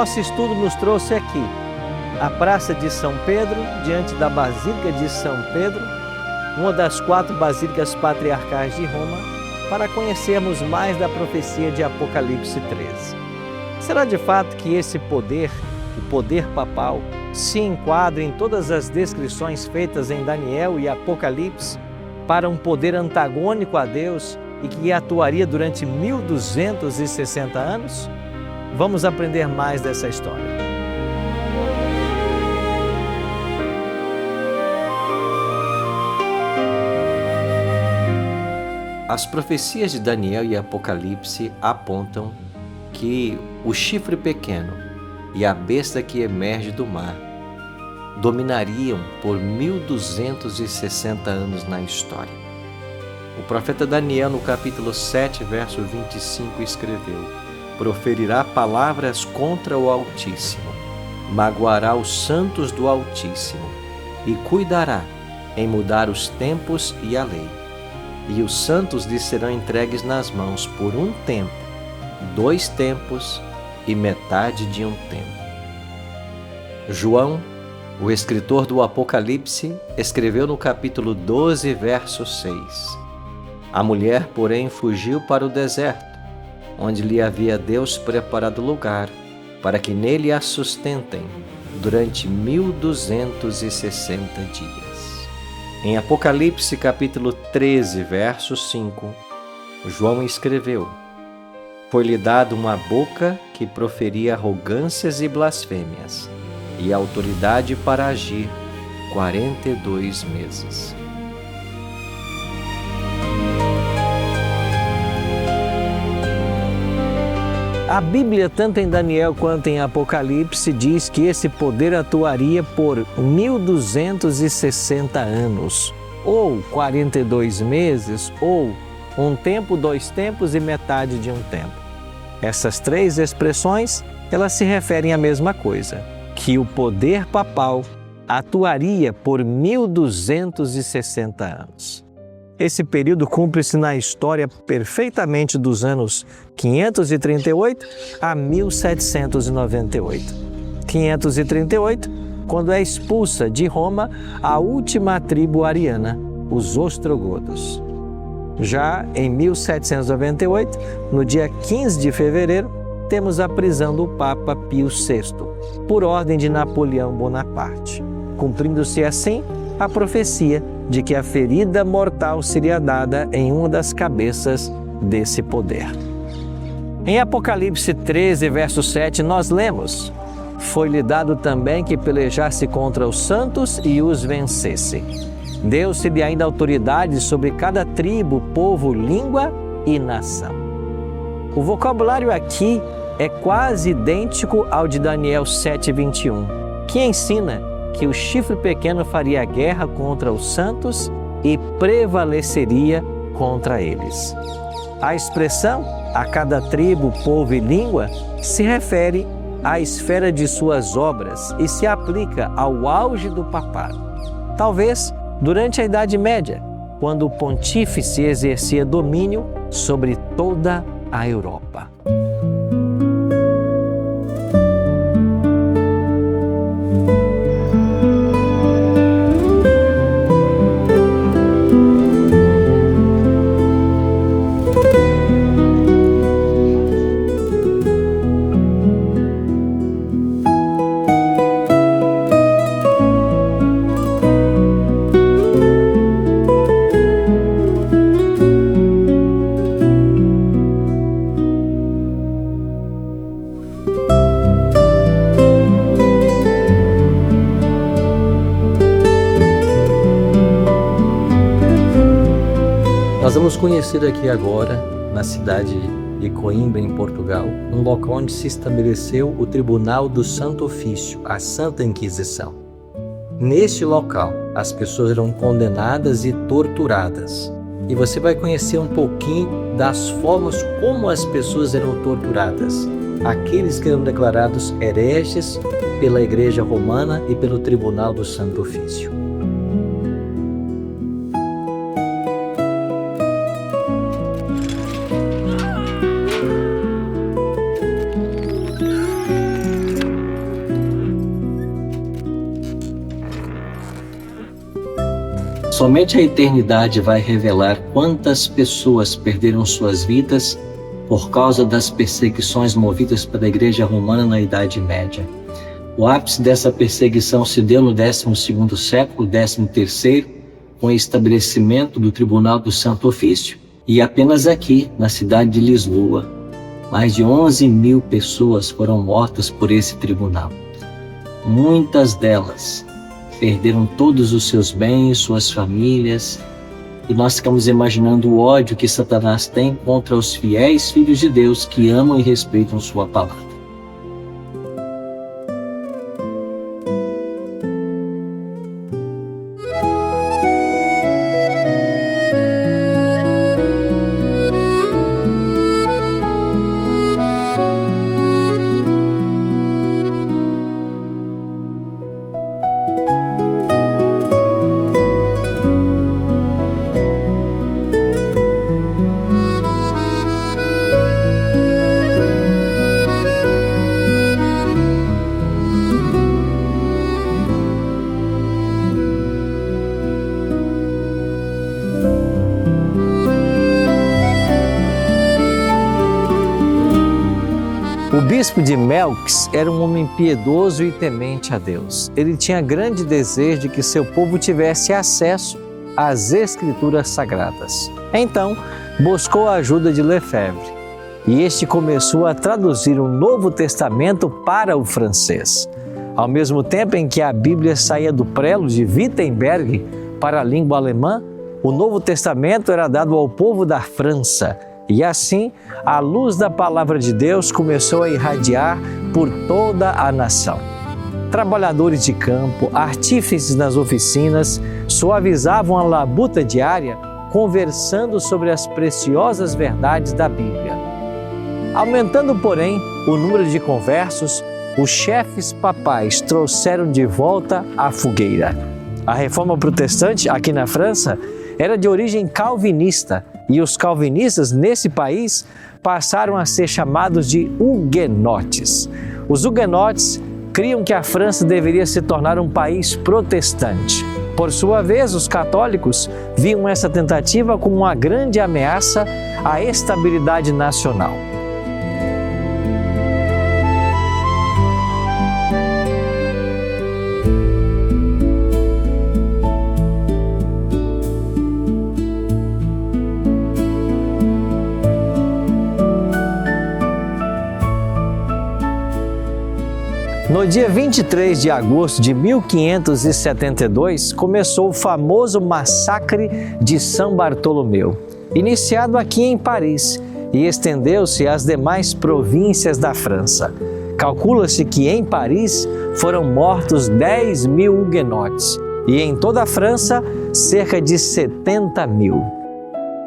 nosso estudo nos trouxe aqui, a Praça de São Pedro, diante da Basílica de São Pedro, uma das 4 basílicas patriarcais de Roma, para conhecermos mais da profecia de Apocalipse 13. Será de fato que esse poder, o poder papal, se enquadra em todas as descrições feitas em Daniel e Apocalipse para um poder antagônico a Deus e que atuaria durante 1260 anos? Vamos aprender mais dessa história. As profecias de Daniel e Apocalipse apontam que o chifre pequeno e a besta que emerge do mar dominariam por 1260 anos na história. O profeta Daniel, no capítulo 7, verso 25, escreveu: proferirá palavras contra o Altíssimo, magoará os santos do Altíssimo e cuidará em mudar os tempos e a lei. E os santos lhe serão entregues nas mãos por 1 tempo, 2 tempos e metade de 1 tempo. João, o escritor do Apocalipse, escreveu no capítulo 12, verso 6: a mulher, porém, fugiu para o deserto, onde lhe havia Deus preparado lugar, para que nele a sustentem durante 1260 dias. Em Apocalipse capítulo 13, verso 5, João escreveu: foi-lhe dado uma boca que proferia arrogâncias e blasfêmias, e autoridade para agir 42 meses. A Bíblia, tanto em Daniel quanto em Apocalipse, diz que esse poder atuaria por 1260 anos, ou 42 meses, ou 1 tempo, 2 tempos e metade de 1 tempo. Essas 3 expressões, elas se referem à mesma coisa, que o poder papal atuaria por 1260 anos. Esse período cumpre-se na história perfeitamente dos anos 538 a 1798. 538, quando é expulsa de Roma a última tribo ariana, os ostrogodos. Já em 1798, no dia 15 de fevereiro, temos a prisão do Papa Pio VI, por ordem de Napoleão Bonaparte, cumprindo-se assim a profecia de que a ferida mortal seria dada em uma das cabeças desse poder. Em Apocalipse 13, verso 7, nós lemos: foi-lhe dado também que pelejasse contra os santos e os vencesse. Deu-se-lhe ainda autoridade sobre cada tribo, povo, língua e nação. O vocabulário aqui é quase idêntico ao de Daniel 7:21, que ensina que o chifre pequeno faria guerra contra os santos e prevaleceria contra eles. A expressão a cada tribo, povo e língua se refere à esfera de suas obras e se aplica ao auge do papado. Talvez durante a Idade Média, quando o pontífice exercia domínio sobre toda a Europa. Nós vamos conhecer aqui agora, na cidade de Coimbra, em Portugal, um local onde se estabeleceu o Tribunal do Santo Ofício, a Santa Inquisição. Neste local, as pessoas eram condenadas e torturadas. E você vai conhecer um pouquinho das formas como as pessoas eram torturadas. Aqueles que eram declarados hereges pela Igreja Romana e pelo Tribunal do Santo Ofício. Somente a eternidade vai revelar quantas pessoas perderam suas vidas por causa das perseguições movidas pela Igreja Romana na Idade Média. O ápice dessa perseguição se deu no 12º século, 13º, com o estabelecimento do Tribunal do Santo Ofício. E apenas aqui, na cidade de Lisboa, mais de 11.000 pessoas foram mortas por esse tribunal. Muitas delas perderam todos os seus bens, suas famílias, e nós ficamos imaginando o ódio que Satanás tem contra os fiéis filhos de Deus que amam e respeitam sua palavra. O bispo de Melx era um homem piedoso e temente a Deus. Ele tinha grande desejo de que seu povo tivesse acesso às Escrituras Sagradas. Então, buscou a ajuda de Lefebvre e este começou a traduzir o Novo Testamento para o francês. Ao mesmo tempo em que a Bíblia saía do prelo de Wittenberg para a língua alemã, o Novo Testamento era dado ao povo da França. E assim, a luz da palavra de Deus começou a irradiar por toda a nação. Trabalhadores de campo, artífices nas oficinas, suavizavam a labuta diária, conversando sobre as preciosas verdades da Bíblia. Aumentando, porém, o número de conversos, os chefes papais trouxeram de volta a fogueira. A reforma protestante, aqui na França, era de origem calvinista, e os calvinistas nesse país passaram a ser chamados de huguenotes. Os huguenotes criam que a França deveria se tornar um país protestante. Por sua vez, os católicos viam essa tentativa como uma grande ameaça à estabilidade nacional. No dia 23 de agosto de 1572, começou o famoso massacre de São Bartolomeu, iniciado aqui em Paris e estendeu-se às demais províncias da França. Calcula-se que em Paris foram mortos 10.000 huguenotes e em toda a França cerca de 70.000.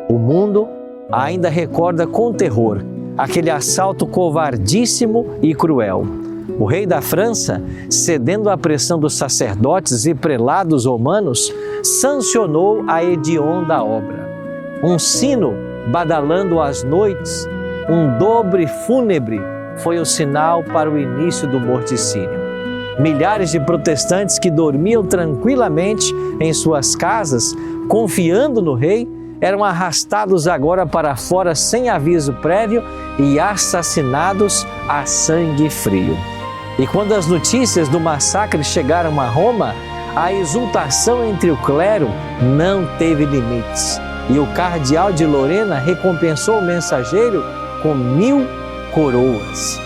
O mundo ainda recorda com terror aquele assalto covardíssimo e cruel. O rei da França, cedendo à pressão dos sacerdotes e prelados romanos, sancionou a hedionda obra. Um sino badalando às noites, um dobre fúnebre foi o sinal para o início do morticínio. Milhares de protestantes que dormiam tranquilamente em suas casas, confiando no rei, eram arrastados agora para fora sem aviso prévio e assassinados a sangue frio. E quando as notícias do massacre chegaram a Roma, a exultação entre o clero não teve limites. E o cardeal de Lorena recompensou o mensageiro com 1.000 coroas.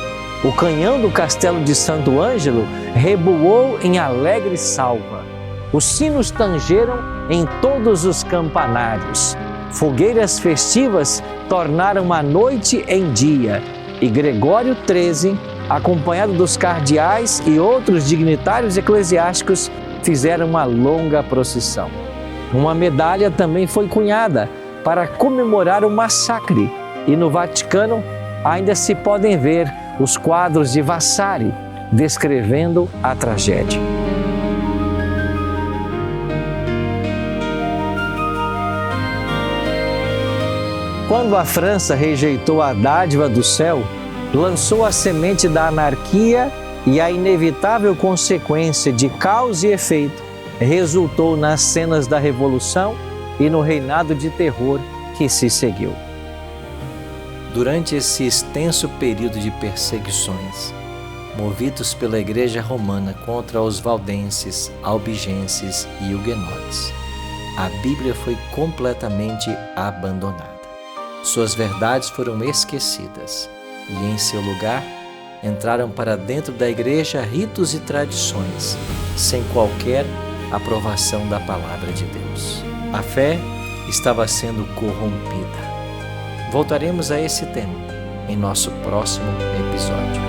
O canhão do castelo de Santo Ângelo reboou em alegre salva. Os sinos tangeram em todos os campanários. Fogueiras festivas tornaram a noite em dia. E Gregório XIII, acompanhado dos cardeais e outros dignitários eclesiásticos, fizeram uma longa procissão. Uma medalha também foi cunhada para comemorar o massacre e no Vaticano ainda se podem ver os quadros de Vasari descrevendo a tragédia. Quando a França rejeitou a dádiva do céu, lançou a semente da anarquia e a inevitável consequência de causa e efeito resultou nas cenas da Revolução e no reinado de terror que se seguiu. Durante esse extenso período de perseguições, movidos pela Igreja Romana contra os valdenses, albigenses e huguenotes, a Bíblia foi completamente abandonada. Suas verdades foram esquecidas e, em seu lugar, entraram para dentro da Igreja ritos e tradições, sem qualquer aprovação da Palavra de Deus. A fé estava sendo corrompida. Voltaremos a esse tema em nosso próximo episódio.